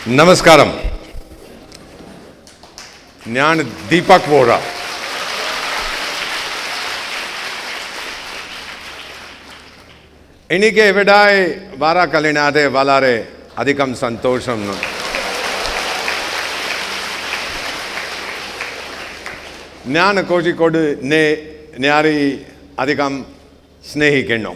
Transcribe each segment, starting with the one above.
നമസ്കാരം. ഞാൻ ദീപക് വോറ. എനിക്ക് ഇവിടെ വരാക്കലിനാതെ വളരെ അധികം സന്തോഷം. ഞാൻ കോഴിക്കോട് ഞാറി അധികം സ്നേഹിക്കുന്നു.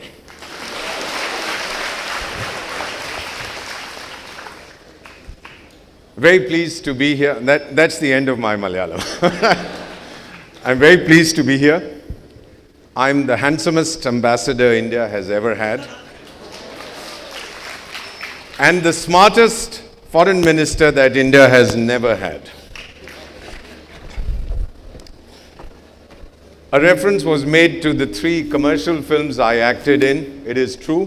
Very pleased to be here. That's the end of my Malayalam. I'm very pleased to be here. I'm the handsomest ambassador India has ever had. And the smartest foreign minister that India has never had. A reference was made to the 3 commercial films I acted in. It is true.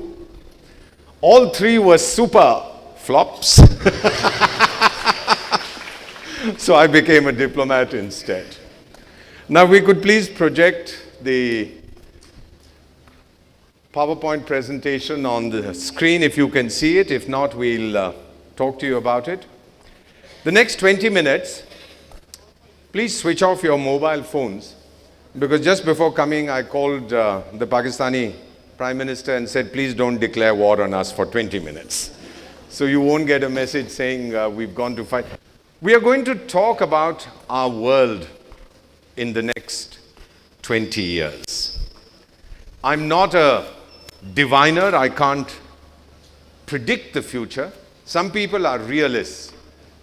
All 3 were super flops. So I became a diplomat instead. Now we could please project the PowerPoint presentation on the screen if you can see it. If not, we'll talk to you about it. The next 20 minutes, please switch off your mobile phones, because just before coming I called the Pakistani Prime Minister and said, please don't declare war on us for 20 minutes. So you won't get a message saying we've gone to fight. We are going to talk about our world in the next 20 years. I'm not a diviner. I can't predict the future. Some people are realists.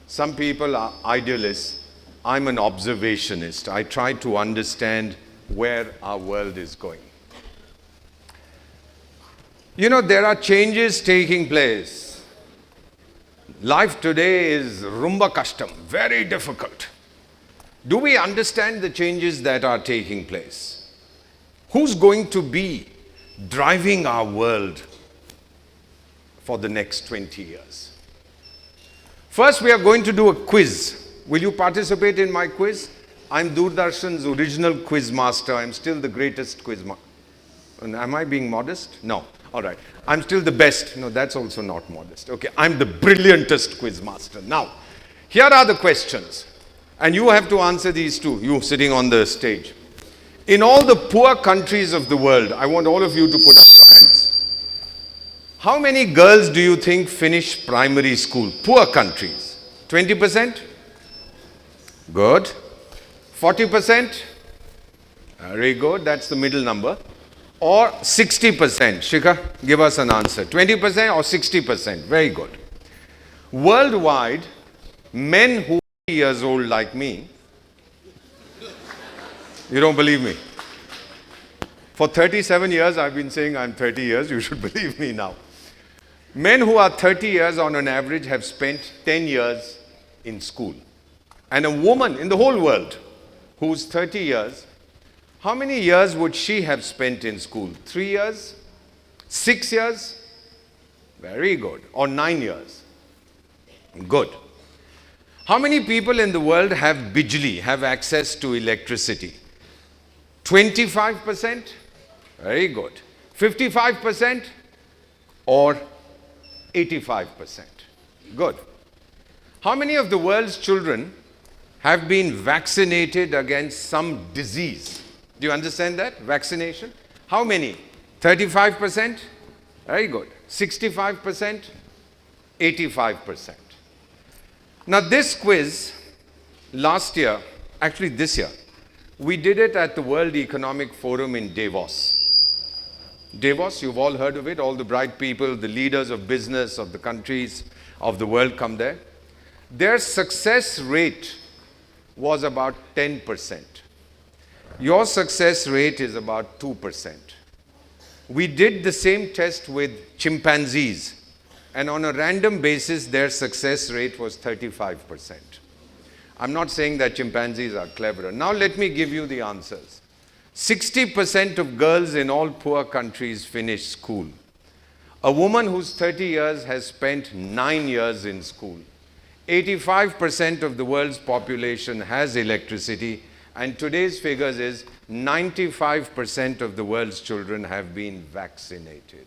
Some people are idealists. I'm an observationist. I try to understand where our world is going. You know, there are changes taking place. Life today is rumba kashtam, very difficult. Do we understand the changes that are taking place? Who's going to be driving our world for the next 20 years? First, we are going to do a quiz. Will you participate in my quiz? I'm Doordarshan's original quiz master. I'm still the greatest quiz master. Am I being modest? No. All right. I'm still the best. No, that's also not modest. Okay. I'm the brilliantest quiz master. Now, here are the questions. And you have to answer these too, you sitting on the stage. In all the poor countries of the world, I want all of you to put up your hands. How many girls do you think finish primary school? Poor countries. 20%? Good. 40%? Very good. That's the middle number. Or 60%. Shikha, give us an answer. 20% or 60%? Very good. Worldwide, men who are 30 years old like me, you don't believe me? For 37 years, I've been saying I'm 30 years. You should believe me now. Men who are 30 years on an average have spent 10 years in school. And a woman in the whole world who's 30 years, how many years would she have spent in school? 3 years? 6 years? Very good. Or 9 years? Good. How many people in the world have bijli, have access to electricity? 25%? Very good. 55% or 85%? Good. How many of the world's children have been vaccinated against some disease? Do you understand that? Vaccination? How many? 35%? Very good. 65%? 85%. Now this quiz, last year, actually this year, we did it at the World Economic Forum in Davos. Davos, you've all heard of it. All the bright people, the leaders of business of the countries of the world come there. Their success rate was about 10%. Your success rate is about 2%. We did the same test with chimpanzees, and on a random basis, their success rate was 35%. I'm not saying that chimpanzees are cleverer. Now let me give you the answers. 60% of girls in all poor countries finish school. A woman who's 30 years has spent 9 years in school. 85% of the world's population has electricity, and today's figures is 95% of the world's children have been vaccinated.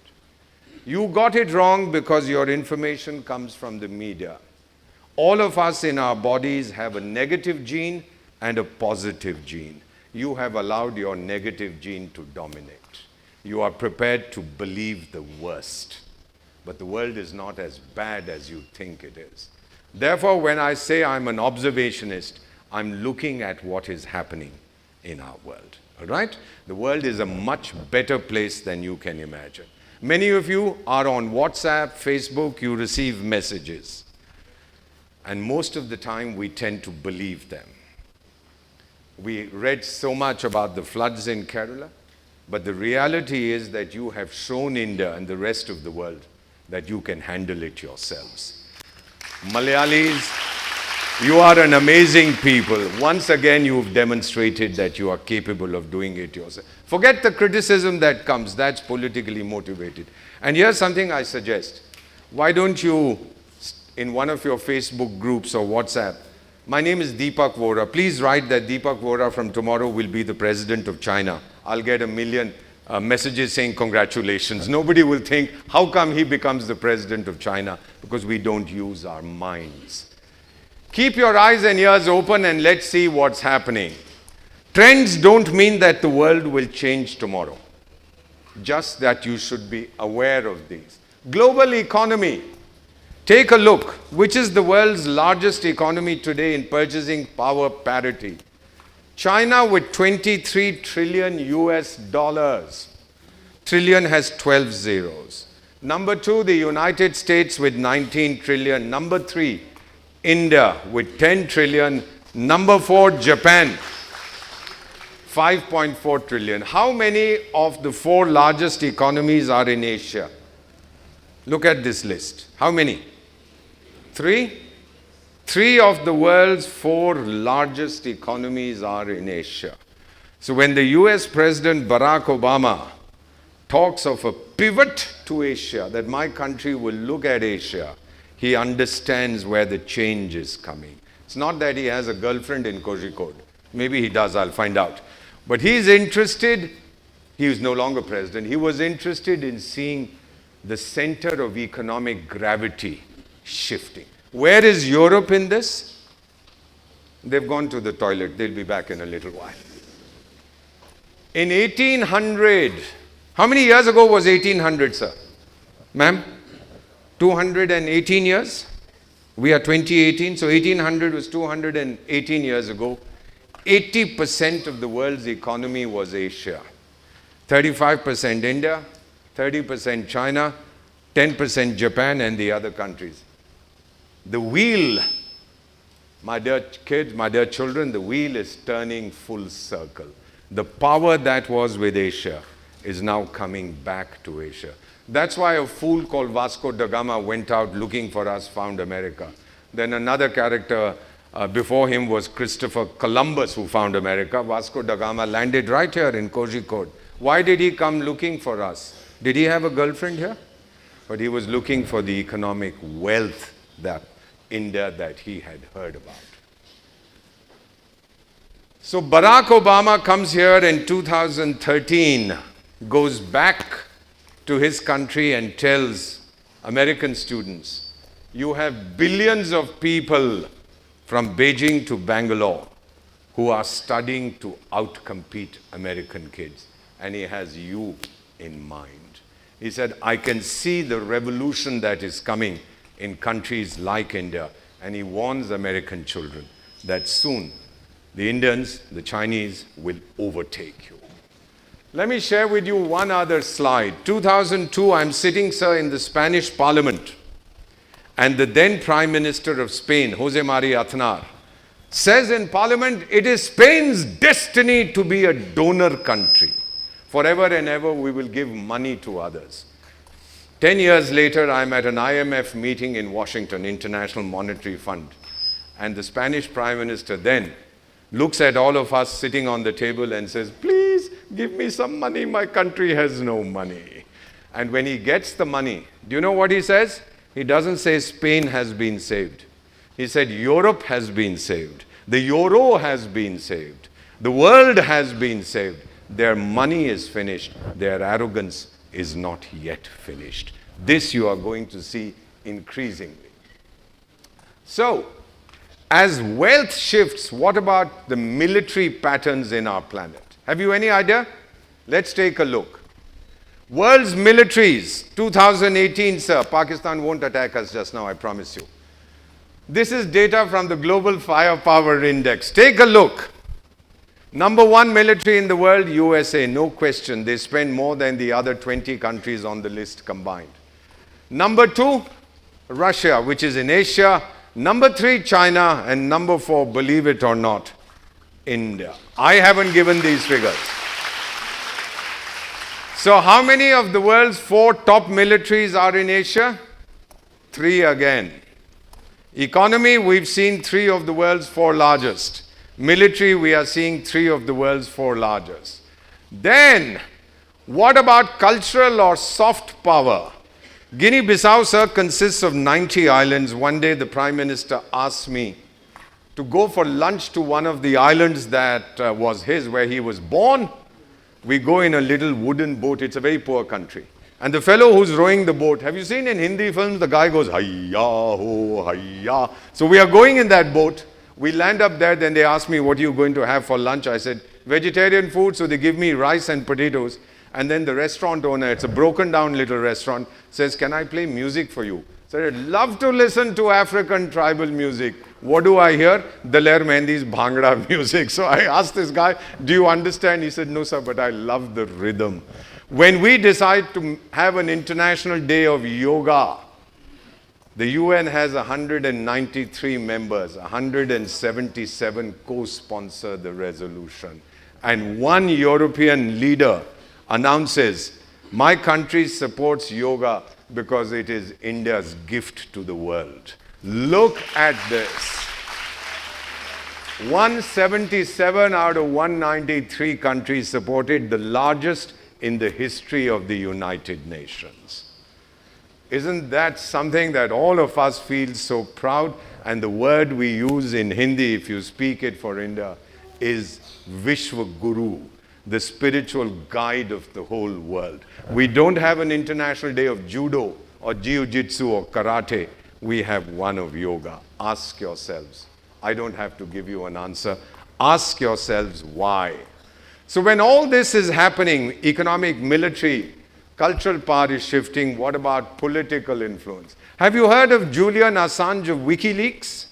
You got it wrong because your information comes from the media. All of us in our bodies have a negative gene and a positive gene. You have allowed your negative gene to dominate. You are prepared to believe the worst. But the world is not as bad as you think it is. Therefore, when I say I'm an observationist, I'm looking at what is happening in our world. All right? The world is a much better place than you can imagine. Many of you are on WhatsApp, Facebook, you receive messages. And most of the time, we tend to believe them. We read so much about the floods in Kerala, but the reality is that you have shown India and the rest of the world that you can handle it yourselves. Malayalis, you are an amazing people. Once again, you've demonstrated that you are capable of doing it yourself. Forget the criticism that comes. That's politically motivated. And here's something I suggest. Why don't you, in one of your Facebook groups or WhatsApp, my name is Deepak Vohra. Please write that Deepak Vohra from tomorrow will be the president of China. I'll get 1 million messages saying congratulations. Nobody will think, how come he becomes the president of China? Because we don't use our minds. Keep your eyes and ears open and let's see what's happening. Trends don't mean that the world will change tomorrow. Just that you should be aware of these. Global economy. Take a look. Which is the world's largest economy today in purchasing power parity? China with 23 trillion US dollars. Trillion has 12 zeros. Number 2, the United States with 19 trillion. Number 3, India with 10 trillion. Number 4, Japan, 5.4 trillion. How many of the 4 largest economies are in Asia? Look at this list. How many? 3? 3 of the world's 4 largest economies are in Asia. So when the US President Barack Obama talks of a pivot to Asia, that my country will look at Asia, he understands where the change is coming. It's not that he has a girlfriend in Kozhikode. Maybe he does, I'll find out. But he's interested, he is no longer president, he was interested in seeing the center of economic gravity shifting. Where is Europe in this? They've gone to the toilet. They'll be back in a little while. In 1800, how many years ago was 1800, sir? Ma'am? 218 years? We are 2018, so 1800 was 218 years ago. 80% of the world's economy was Asia. 35% India, 30% China, 10% Japan, and the other countries. The wheel, my dear kids, my dear children, the wheel is turning full circle. The power that was with Asia is now coming back to Asia. That's why a fool called Vasco da Gama went out looking for us, found America. Then another character before him was Christopher Columbus, who found America. Vasco da Gama landed right here in Kozhikode. Why did he come looking for us? Did he have a girlfriend here? But he was looking for the economic wealth that India that he had heard about. So Barack Obama comes here in 2013, goes back to his country and tells American students, you have billions of people from Beijing to Bangalore who are studying to outcompete American kids. And he has you in mind. He said, I can see the revolution that is coming in countries like India. And he warns American children that soon the Indians, the Chinese will overtake you. Let me share with you one other slide. 2002, I'm sitting, sir, in the Spanish Parliament. And the then Prime Minister of Spain, Jose Maria Aznar, says in Parliament, it is Spain's destiny to be a donor country. Forever and ever, we will give money to others. 10 years later, I'm at an IMF meeting in Washington, International Monetary Fund. And the Spanish Prime Minister then looks at all of us sitting on the table and says, please give me some money, my country has no money. And when he gets the money, do you know what he says? He doesn't say Spain has been saved. He said Europe has been saved. The euro has been saved. The world has been saved. Their money is finished. Their arrogance is not yet finished. This you are going to see increasingly. So, as wealth shifts, what about the military patterns in our planet? Have you any idea? Let's take a look. World's militaries, 2018, sir. Pakistan won't attack us just now, I promise you. This is data from the Global Firepower Index. Take a look. Number one military in the world, USA, no question. They spend more than the other 20 countries on the list combined. Number two, Russia, which is in Asia. Number three, China. And number four, believe it or not, India. I haven't given these figures. So how many of the world's four top militaries are in Asia? Three again. Economy, we've seen three of the world's four largest. Military, we are seeing three of the world's four largest. Then, what about cultural or soft power? Guinea-Bissau, sir, consists of 90 islands. One day the Prime Minister asked me to go for lunch to one of the islands that was his, where he was born. We go in a little wooden boat. It's a very poor country. And the fellow who's rowing the boat, have you seen in Hindi films, the guy goes, hayya, ho, hayya. So we are going in that boat. We land up there. Then they ask me, what are you going to have for lunch? I said, vegetarian food. So they give me rice and potatoes. And then the restaurant owner, it's a broken down little restaurant, says, can I play music for you? So I'd love to listen to African tribal music. What do I hear? Daler Mehendi's Bhangra music. So I asked this guy, do you understand? He said, no, sir, but I love the rhythm. When we decide to have an international day of yoga, the UN has 193 members, 177 co-sponsor the resolution. And one European leader announces, my country supports yoga because it is India's gift to the world. Look at this. 177 out of 193 countries supported, the largest in the history of the United Nations. Isn't that something that all of us feel so proud? And the word we use in Hindi, if you speak it for India, is Vishwa Guru, the spiritual guide of the whole world. We don't have an international day of judo or jiu-jitsu or karate. We have one of yoga. Ask yourselves. I don't have to give you an answer. Ask yourselves why. So when all this is happening, economic, military, cultural power is shifting, what about political influence? Have you heard of Julian Assange of WikiLeaks?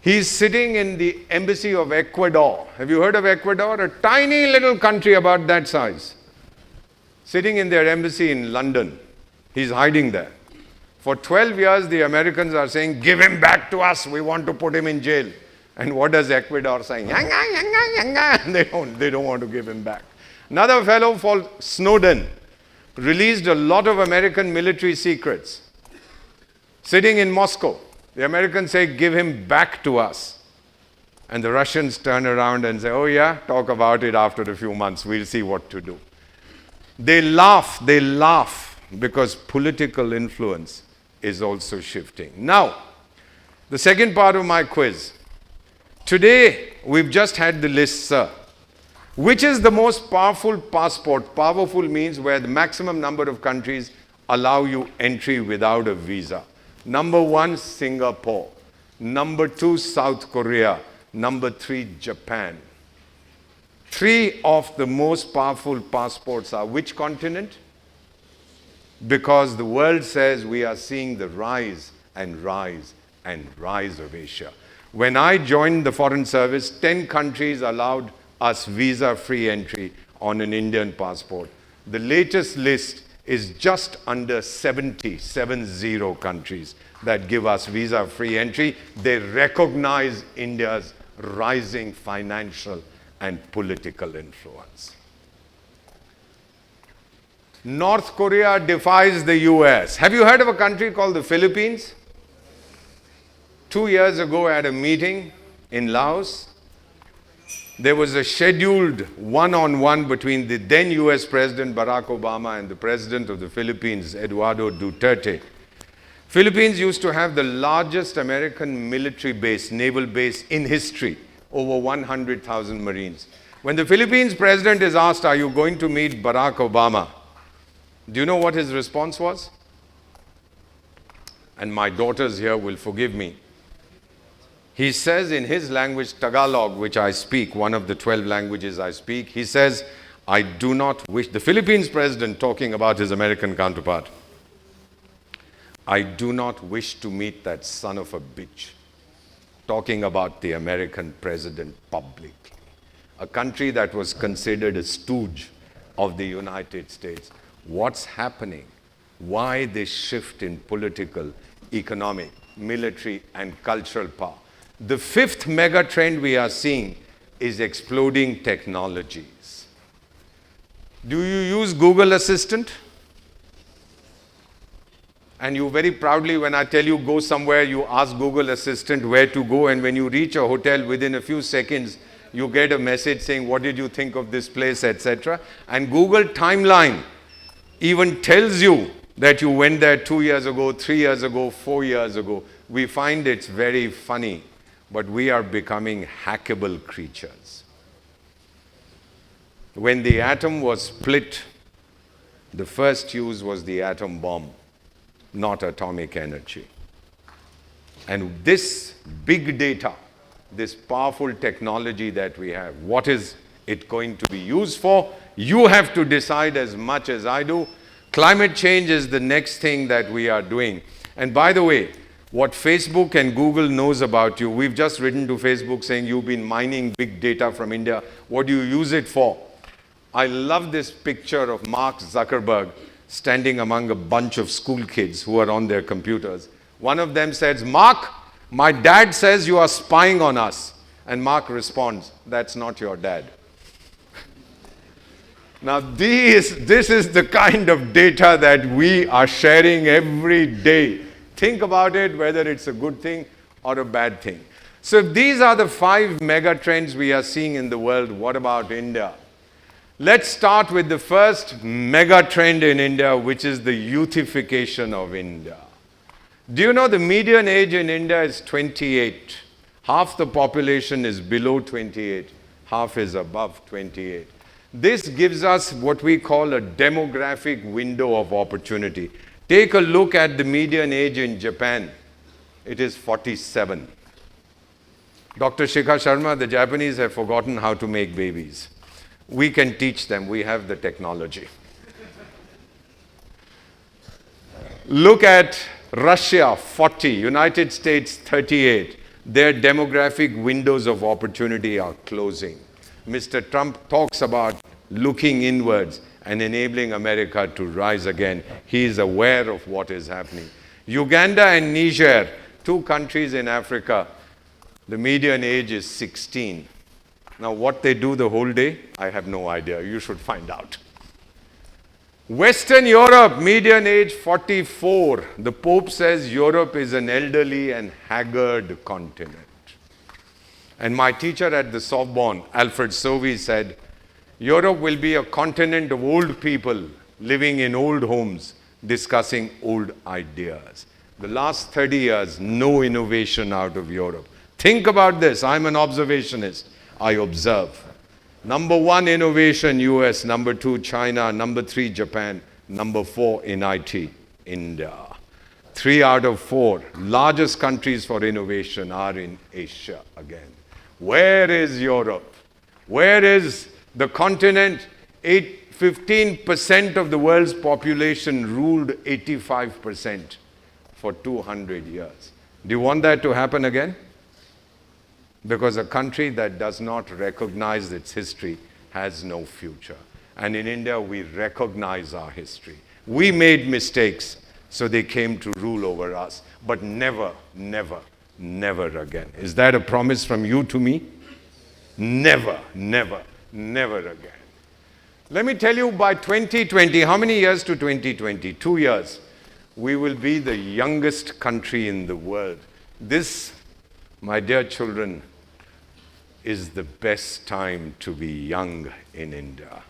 He's sitting in the embassy of Ecuador. Have you heard of Ecuador? A tiny little country about that size. Sitting in their embassy in London. He's hiding there. For 12 years, the Americans are saying, give him back to us. We want to put him in jail. And what does Ecuador say? Yanga, yanga, yanga. They don't want to give him back. Another fellow called Snowden released a lot of American military secrets. Sitting in Moscow. The Americans say, give him back to us. And the Russians turn around and say, oh yeah, talk about it after a few months. We'll see what to do. They laugh because political influence is also shifting. Now, the second part of my quiz. Today, we've just had the list, sir. Which is the most powerful passport? Powerful means where the maximum number of countries allow you entry without a visa. Number one, Singapore. Number two, South Korea. Number three, Japan. Three of the most powerful passports are which continent? Because the world says we are seeing the rise and rise and rise of Asia. When I joined the Foreign Service, 10 countries allowed us visa-free entry on an Indian passport. The latest list is just under 70 countries that give us visa-free entry. They recognize India's rising financial and political influence. North Korea defies the US. Have you heard of a country called the Philippines? 2 years ago at a meeting in Laos, there was a scheduled one-on-one between the then US President Barack Obama and the President of the Philippines, Eduardo Duterte. Philippines used to have the largest American military base, naval base in history, over 100,000 Marines. When the Philippines president is asked, are you going to meet Barack Obama? Do you know what his response was? and my daughters here will forgive me. He says in his language, Tagalog, which I speak, one of the 12 languages I speak, he says, I do not wish, the Philippines president talking about his American counterpart, I do not wish to meet that son of a bitch, talking about the American president publicly. A country that was considered a stooge of the United States. What's happening? Why this shift in political, economic, military, and cultural power? The fifth mega trend we are seeing is exploding technologies. Do you use Google Assistant? And you very proudly, when I tell you go somewhere, you ask Google Assistant where to go, and when you reach a hotel, within a few seconds, you get a message saying, what did you think of this place, etc. And Google Timeline even tells you that you went there 2 years ago, 3 years ago, 4 years ago. We find it's very funny, but we are becoming hackable creatures. When the atom was split, the first use was the atom bomb, not atomic energy. And this big data, this powerful technology that we have, what is it going to be used for? You have to decide as much as I do. Climate change is the next thing that we are doing. And by the way, what Facebook and Google knows about you, we've just written to Facebook saying you've been mining big data from India. What do you use it for? I love this picture of Mark Zuckerberg standing among a bunch of school kids who are on their computers. One of them says, Mark, my dad says you are spying on us. And Mark responds, that's not your dad. Now this is the kind of data that we are sharing every day. Think about it, whether it's a good thing or a bad thing. So if these are the 5 mega trends we are seeing in the world, what about India? Let's start with the first mega trend in India, which is the youthification of India. Do you know the median age in India is 28? Half the population is below 28, half is above 28. This gives us what we call a demographic window of opportunity. Take a look at the median age in Japan. It is 47. Dr. Shikha Sharma, the Japanese have forgotten how to make babies. We can teach them. We have the technology. Look at Russia, 40. United States, 38. Their demographic windows of opportunity are closing. Mr. Trump talks about looking inwards and enabling America to rise again. He is aware of what is happening. Uganda and Niger, 2 countries in Africa, the median age is 16. Now, what they do the whole day, I have no idea. You should find out. Western Europe, median age 44. The Pope says Europe is an elderly and haggard continent. And my teacher at the Sorbonne, Alfred Sauvy, said, Europe will be a continent of old people living in old homes, discussing old ideas. The last 30 years, no innovation out of Europe. Think about this. I'm an observationist. I observe. Number 1, innovation, US. Number 2, China. Number 3, Japan. Number 4, in IT, India. 3 out of 4 largest countries for innovation are in Asia again. Where is Europe? Where is the continent? 15% of the world's population ruled 85% for 200 years. Do you want that to happen again? Because a country that does not recognize its history has no future. And in India, we recognize our history. We made mistakes, so they came to rule over us. But never, never, never again. Is that a promise from you to me? Never, never, never again. Let me tell you, by 2020, how many years to 2020? 2 years. We will be the youngest country in the world. This, my dear children, is the best time to be young in India.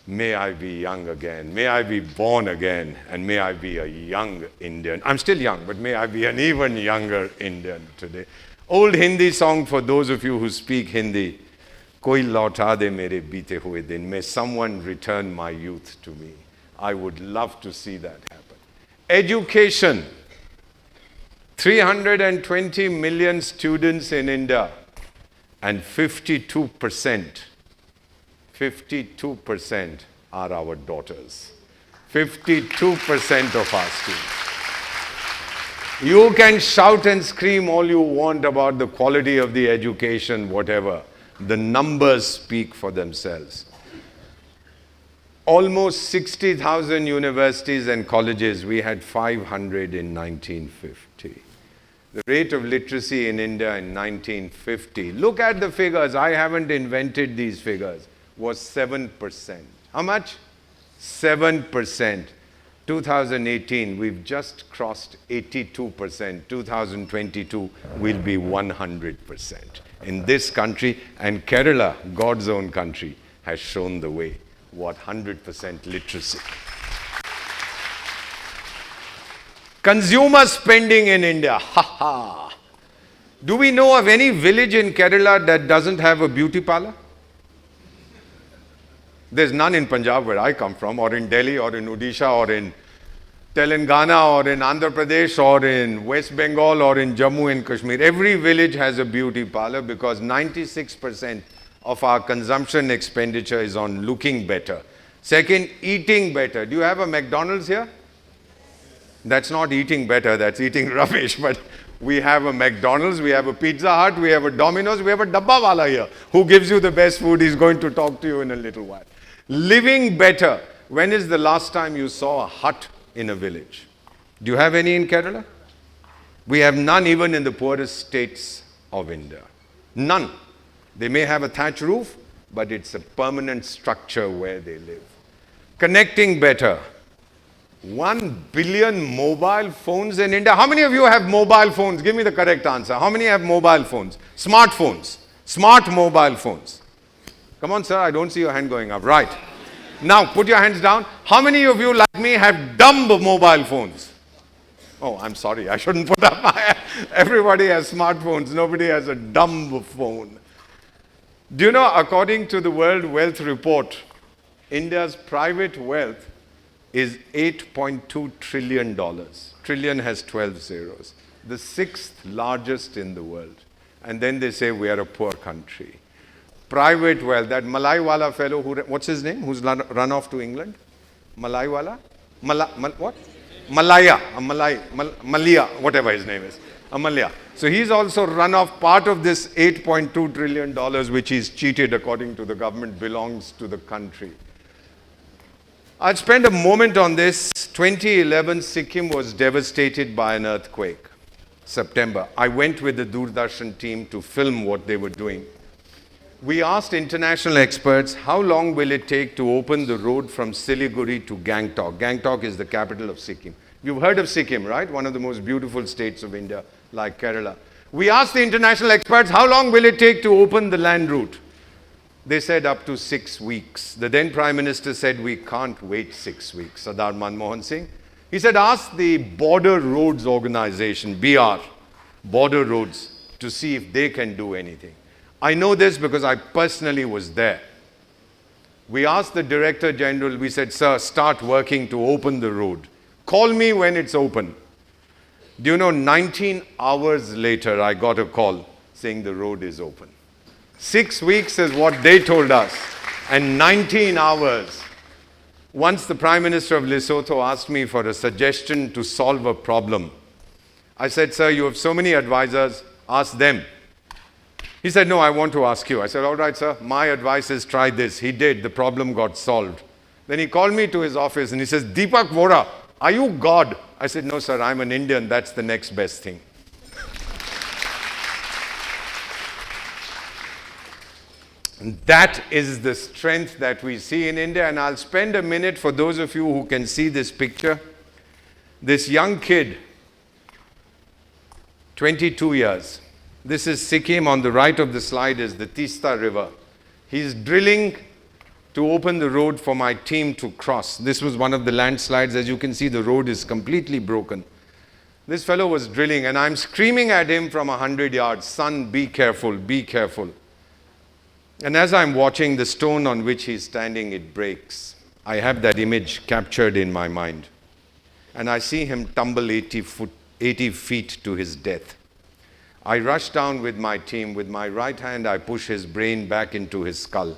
May I be young again. May I be born again. And may I be a young Indian. I'm still young, but may I be an even younger Indian today. Old Hindi song for those of you who speak Hindi. Koi lauta de mere beete hue din. May someone return my youth to me. I would love to see that happen. Education. 320 million students in India, and 52% are our daughters. 52% of our students. You can shout and scream all you want about the quality of the education, whatever. The numbers speak for themselves. Almost 60,000 universities and colleges. We had 500 in 1950. The rate of literacy in India in 1950, look at the figures, I haven't invented these figures, was 7%. How much? 7%. 2018, we've just crossed 82%. 2022 will be 100% in this country, and Kerala, God's own country, has shown the way. What? 100% literacy. Consumer spending in India. Ha ha. Do we know of any village in Kerala that doesn't have a beauty parlor? There's none in Punjab, where I come from, or in Delhi, or in Odisha, or in Telangana, or in Andhra Pradesh, or in West Bengal, or in Jammu and Kashmir. Every village has a beauty parlor because 96% of our consumption expenditure is on looking better. Second, eating better. Do you have a McDonald's here? That's not eating better, that's eating rubbish. But we have a McDonald's, we have a Pizza Hut, we have a Domino's, we have a Dabba Wala here who gives you the best food. He's going to talk to you in a little while. Living better. When is the last time you saw a hut in a village? Do you have any in Kerala? We have none even in the poorest states of India. None. They may have a thatch roof, but it's a permanent structure where they live. Connecting better. 1 billion mobile phones in India. How many of you have mobile phones? Give me the correct answer. How many have mobile phones? Smartphones. Smart mobile phones. Come on, sir. I don't see your hand going up. Right. Now, put your hands down. How many of you, like me, have dumb mobile phones? Oh, I'm sorry. I shouldn't put up my hand. Everybody has smartphones. Nobody has a dumb phone. Do you know, according to the World Wealth Report, India's private wealth is $8.2 trillion. Trillion has 12 zeros. The 6th largest in the world. And then they say we are a poor country. Private wealth, that Malaiwala fellow, what's his name? Who's run off to England? Malaiwala? What? Malaya, Malia, whatever his name is. Amalia. So he's also run off. Part of this $8.2 trillion which he's cheated according to the government belongs to the country. I'll spend a moment on this. 2011, Sikkim was devastated by an earthquake. September. I went with the Doordarshan team to film what they were doing. We asked international experts, how long will it take to open the road from Siliguri to Gangtok? Gangtok is the capital of Sikkim. You've heard of Sikkim, right? One of the most beautiful states of India, like Kerala. We asked the international experts, how long will it take to open the land route? They said up to 6 weeks. The then Prime Minister said, we can't wait 6 weeks. Sardar Manmohan Singh. He said, ask the Border Roads Organization, BR, Border Roads, to see if they can do anything. I know this because I personally was there. We asked the Director General, we said, sir, start working to open the road. Call me when it's open. Do you know, 19 hours later, I got a call saying the road is open. 6 weeks is what they told us, and 19 hours. Once the Prime Minister of Lesotho asked me for a suggestion to solve a problem. I said, sir, you have so many advisors, ask them. He said, no, I want to ask you. I said, all right, sir, my advice is try this. He did, the problem got solved. Then he called me to his office and he says, Deepak Vohra, are you God? I said, no, sir, I'm an Indian, that's the next best thing. And that is the strength that we see in India. And I'll spend a minute for those of you who can see this picture. This young kid, 22 years. This is Sikkim. On the right of the slide is the Tista River. He's drilling to open the road for my team to cross. This was one of the landslides. As you can see, the road is completely broken. This fellow was drilling and I'm screaming at him from 100 yards, son, be careful, be careful. And as I'm watching the stone on which he's standing, it breaks. I have that image captured in my mind. And I see him tumble 80 80 feet to his death. I rushed down with my team. With my right hand, I pushed his brain back into his skull.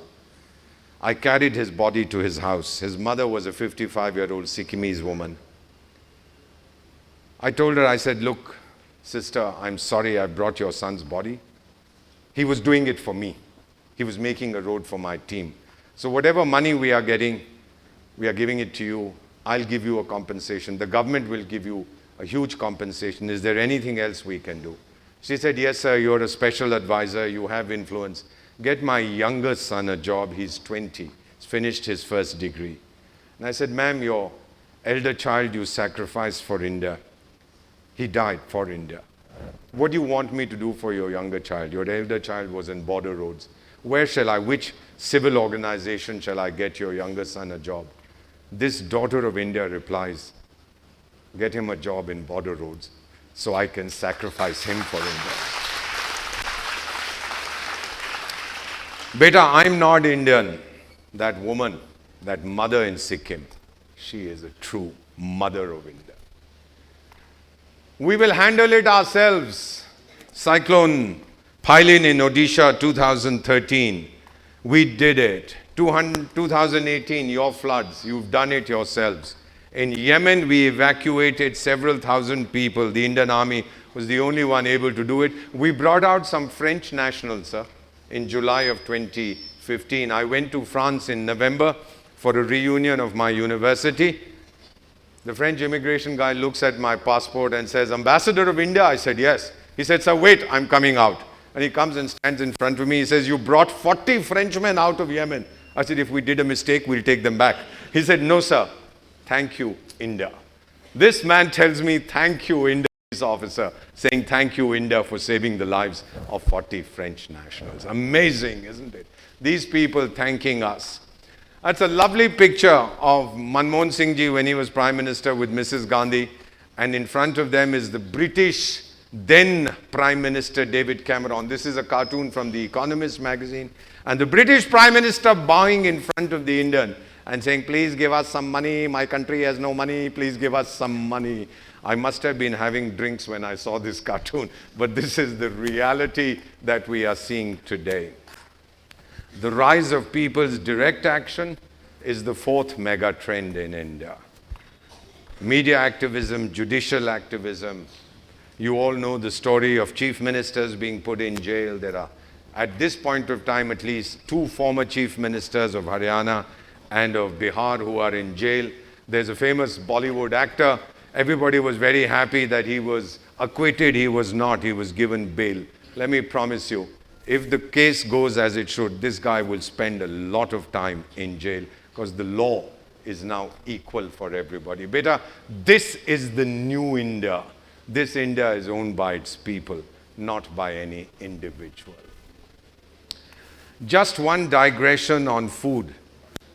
I carried his body to his house. His mother was a 55-year-old Sikkimese woman. I told her, I said, look, sister, I'm sorry I brought your son's body. He was doing it for me. He was making a road for my team. So whatever money we are getting, we are giving it to you. I'll give you a compensation. The government will give you a huge compensation. Is there anything else we can do? She said, yes, sir, you're a special advisor. You have influence. Get my younger son a job. He's 20. He's finished his first degree. And I said, ma'am, your elder child you sacrificed for India. He died for India. What do you want me to do for your younger child? Your elder child was in border roads. Which civil organization shall I get your younger son a job? This daughter of India replies, get him a job in border roads so I can sacrifice him for India. Beta, I'm not Indian. That woman, that mother in Sikkim, she is a true mother of India. We will handle it ourselves. Cyclone Phylin in Odisha 2013. We did it. 2018, your floods, you've done it yourselves. In Yemen, we evacuated several thousand people. The Indian Army was the only one able to do it. We brought out some French nationals, sir, in July of 2015. I went to France in November for a reunion of my university. The French immigration guy looks at my passport and says, Ambassador of India? I said, yes. He said, sir, wait, I'm coming out. And he comes and stands in front of me. He says, you brought 40 Frenchmen out of Yemen. I said, if we did a mistake, we'll take them back. He said, no, sir. Thank you, India. This man tells me, thank you, India, police officer, saying thank you, India, for saving the lives of 40 French nationals. Amazing, isn't it? These people thanking us. That's a lovely picture of Manmohan Singh ji when he was Prime Minister with Mrs. Gandhi. And in front of them is the British then Prime Minister David Cameron. This is a cartoon from The Economist magazine. And the British Prime Minister bowing in front of the Indian and saying, please give us some money. My country has no money. Please give us some money. I must have been having drinks when I saw this cartoon. But this is the reality that we are seeing today. The rise of people's direct action is the fourth mega trend in India. Media activism, judicial activism. You all know the story of chief ministers being put in jail. There are, at this point of time, at least 2 former chief ministers of Haryana and of Bihar who are in jail. There's a famous Bollywood actor. Everybody was very happy that he was acquitted. He was not. He was given bail. Let me promise you, if the case goes as it should, this guy will spend a lot of time in jail because the law is now equal for everybody. Beta, this is the new India. This India is owned by its people, not by any individual. Just one digression on food.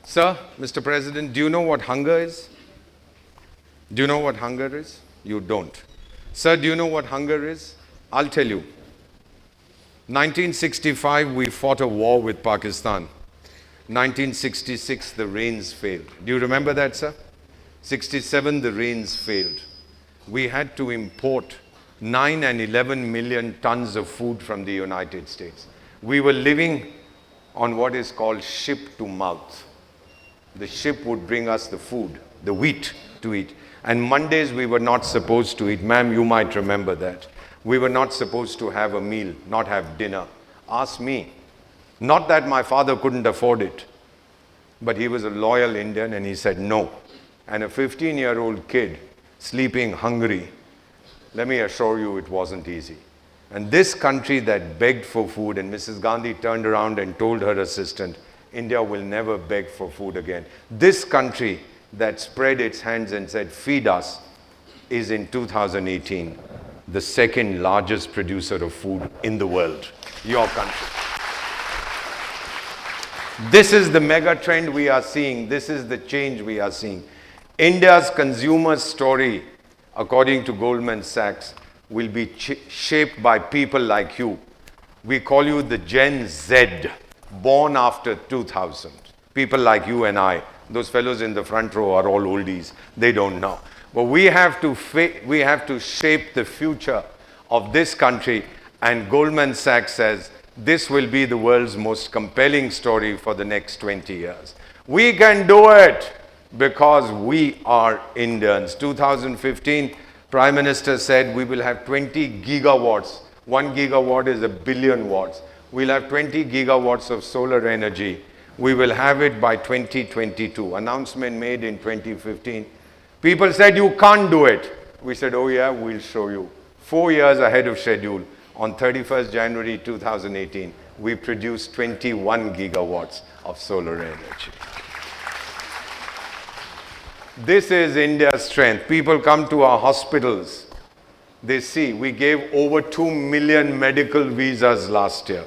Sir, Mr. President, do you know what hunger is? Do you know what hunger is? You don't. Sir, do you know what hunger is? I'll tell you. 1965, we fought a war with Pakistan. 1966, the rains failed. Do you remember that, sir? 67, the rains failed. We had to import 9 and 11 million tons of food from the United States. We were living on what is called ship to mouth. The ship would bring us the food, the wheat to eat. And Mondays we were not supposed to eat. Ma'am, you might remember that. We were not supposed to have a meal, not have dinner. Ask me. Not that my father couldn't afford it, but he was a loyal Indian and he said no. And a 15-year-old kid sleeping hungry, let me assure you it wasn't easy. And this country that begged for food, and Mrs. Gandhi turned around and told her assistant, India will never beg for food again. This country that spread its hands and said, feed us, is in 2018 the second largest producer of food in the world. Your country. This is the mega trend we are seeing. This is the change we are seeing. India's consumer story, according to Goldman Sachs, will be shaped by people like you. We call you the Gen Z, born after 2000. People like you and I. Those fellows in the front row are all oldies. They don't know. But we have to shape the future of this country, and Goldman Sachs says this will be the world's most compelling story for the next 20 years. We can do it because we are Indians. 2015, Prime Minister said we will have 20 gigawatts. 1 gigawatt is a billion watts. We'll have 20 gigawatts of solar energy. We will have it by 2022. Announcement made in 2015. People said, you can't do it. We said, oh yeah, we'll show you. 4 years ahead of schedule, on 31st January 2018, we produced 21 gigawatts of solar energy. This is India's strength. People come to our hospitals. They see we gave over 2 million medical visas last year.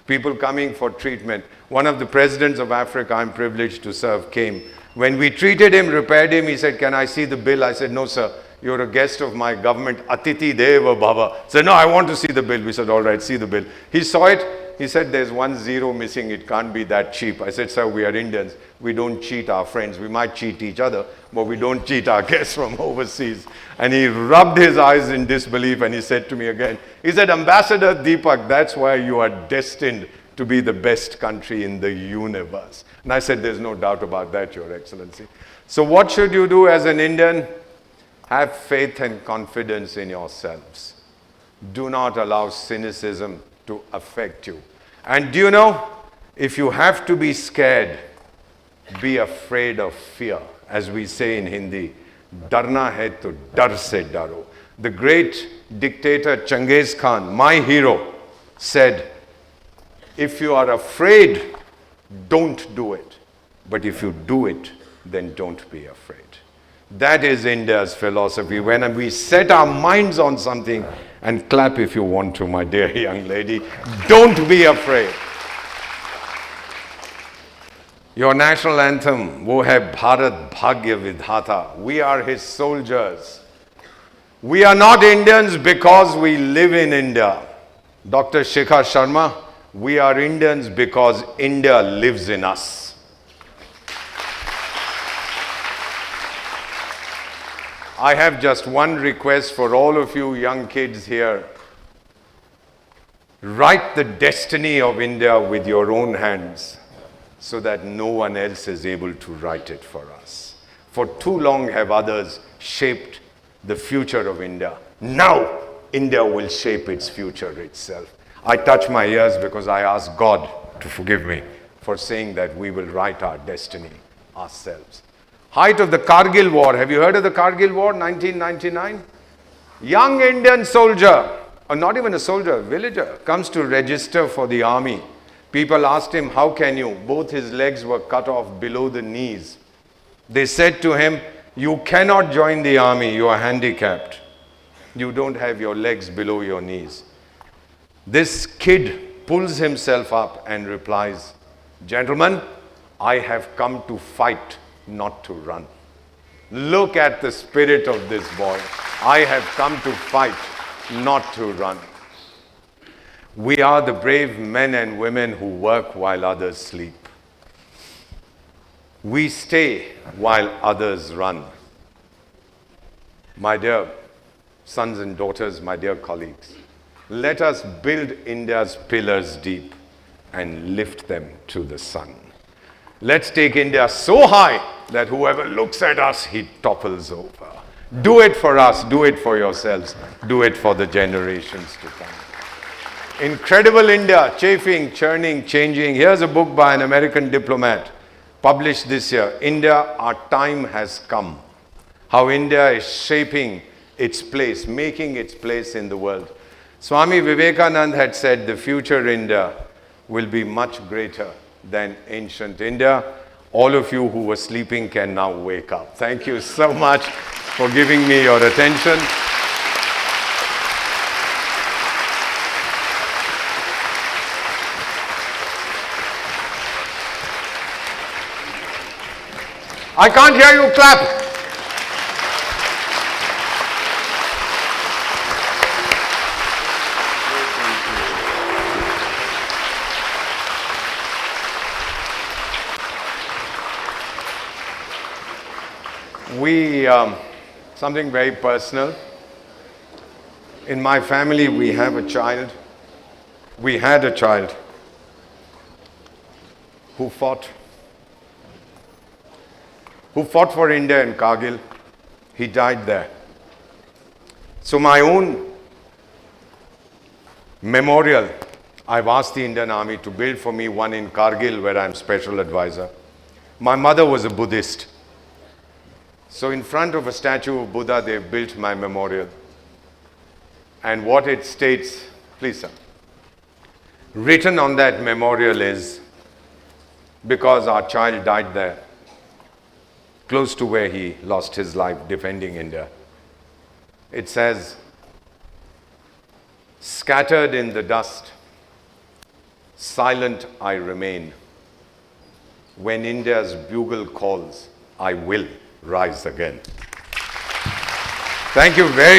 People coming for treatment. One of the presidents of Africa I'm privileged to serve came. When we treated him, repaired him, he said, can I see the bill? I said, no, sir. You're a guest of my government. Atiti Deva Bhava. He said, no, I want to see the bill. We said, all right, see the bill. He saw it. He said, there's 1 zero missing. It can't be that cheap. I said, sir, we are Indians. We don't cheat our friends. We might cheat each other, but we don't cheat our guests from overseas. And he rubbed his eyes in disbelief and he said to me again, he said, Ambassador Deepak, that's why you are destined to be the best country in the universe. And I said, there's no doubt about that, Your Excellency. So what should you do as an Indian? Have faith and confidence in yourselves. Do not allow cynicism to affect you. And do you know, if you have to be scared, be afraid of fear. As we say in Hindi, darna hai to dar se daro. The great dictator Genghis Khan, my hero, said, if you are afraid, don't do it. But if you do it, then don't be afraid. That is India's philosophy. When we set our minds on something, and clap if you want to, my dear young lady, don't be afraid. Your national anthem, Wo Hai Bharat Bhagya Vidhata. We are his soldiers. We are not Indians because we live in India. Dr. Shekhar Sharma, we are Indians because India lives in us. I have just one request for all of you young kids here. Write the destiny of India with your own hands so that no one else is able to write it for us. For too long have others shaped the future of India. Now, India will shape its future itself. I touch my ears because I ask God to forgive me for saying that we will write our destiny ourselves. Height of the Kargil War. Have you heard of the Kargil War, 1999? Young Indian soldier, or not even a soldier, a villager, comes to register for the army. People asked him, how can you? Both his legs were cut off below the knees. They said to him, you cannot join the army, you are handicapped. You don't have your legs below your knees. This kid pulls himself up and replies, gentlemen, I have come to fight, not to run. Look at the spirit of this boy. I have come to fight, not to run. We are the brave men and women who work while others sleep. We stay while others run. My dear sons and daughters, my dear colleagues, let us build India's pillars deep and lift them to the sun. Let's take India so high that whoever looks at us, he topples over. Do it for us, do it for yourselves, do it for the generations to come. Incredible India, chafing, churning, changing. Here's a book by an American diplomat, published this year. India, Our Time Has Come. How India is shaping its place, making its place in the world. Swami Vivekananda had said the future India will be much greater than ancient India. All of you who were sleeping can now wake up. Thank you so much for giving me your attention. I can't hear you clap. something very personal. In my family, we have a child. We had a child who fought for India in Kargil. He died there. So my own memorial, I've asked the Indian Army to build for me one in Kargil, where I'm special advisor. My mother was a Buddhist. So in front of a statue of Buddha, they've built my memorial. And what it states, please sir, written on that memorial is, because our child died there, close to where he lost his life defending India. It says, scattered in the dust, silent I remain. When India's bugle calls, I will rise again. Thank you very